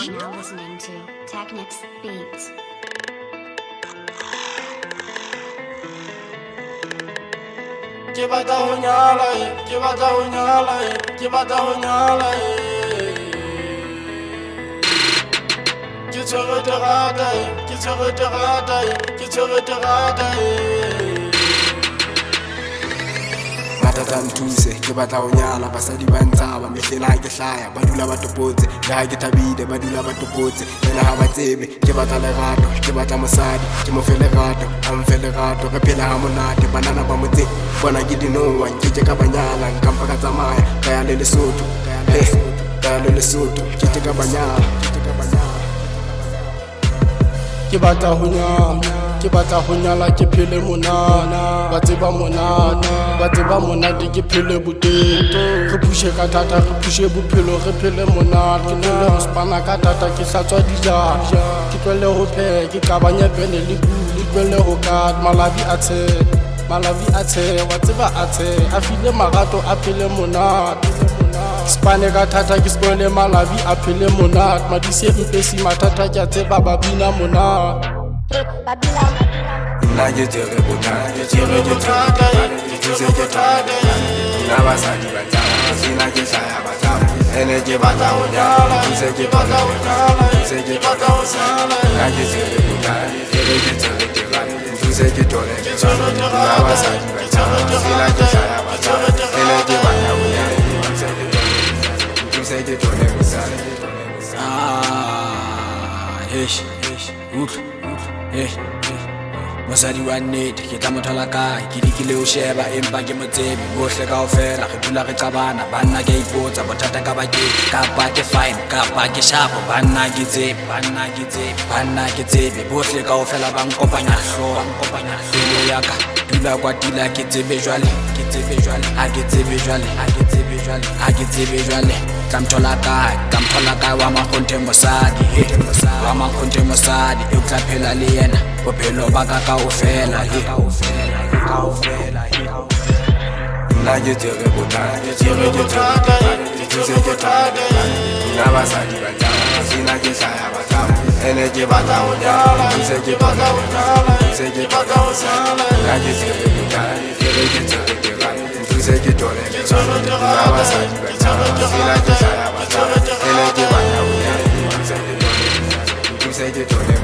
You're now listening to Technics Beats. Ke batla ho nyala ke batla ho nyala ke batla ho nyala ke tshwere terata ke tshwere terata ke tshwere terata Matata ntuse ke batla ho nyala basadi ba ntshaba mehlena ha ke hlaya ba dula ba topotse le ha ke thabile ba dula ba topotse ena ha ba tsebe ke batla lerato ke batla mosadi ke mo fe lerato a mfe lerato re phela ha monate banana ba motse bona ke dinowa ke ka banyala nkampa ka tsamaya ka ya le Lesotho ka ya le Lesotho ke ka banyala ke batla ho nyala ke batla ho nyala ke phele monana ba tseba monate ke phele botete re pushe ka thata re pushe bophelo re phele monate ke tlole ho spana ka thata ke hlatswa dijaja ke tlole ho pheha ke qabanya bene le bule tlole ho ka malavi a tshe wa tseba a tshe a file marato a phele monate spane ka thata ke spoile malavi a phele monate madise mpesi mathata ke a tseba ba bina monate La ke tere bothata ke thata ke thuse ke thata na basadi ba tsama sina ke hlaya ba tsama ene ke batla ho nyala thuse ke batla ho nyala thuse ke batla ho sala la ke tere bothata ke tere thuse ke tole ke tshwere na basadi ba tsama sina ke hlaya ba tsama ene ke batla ho nyala thuse ke tole ho sala Mosadi wa nnete ke tla mo thola kae ke dikile ho sheba empa ke mo tsebe bohle kaofela re dula re qabana banna ke ipotsa bothata ka bakeng kapa ke fine kapa ke sharp banna ke tsebe bohle kaofela ba nkopanya hlooho pelo ya ka dula kwatila ke tsebe jwale ha ke tsebe jwale tla mthola kae wa makgonthe mosadi e tla phela le yena bophelo ba ka kaofela nna ke tere bothata ke thuse ke thata na basadi ba tsama sina ke hlaya ba tsama ene ke batla ho nyala thuse ke batla ho nyala thuse ke batla ho sala nna ke tere bothata thuse ke tole ke tshwere na basadi ba tsama sina ke hlaya ba tsama ene ke batla ho nyala thuse ke tole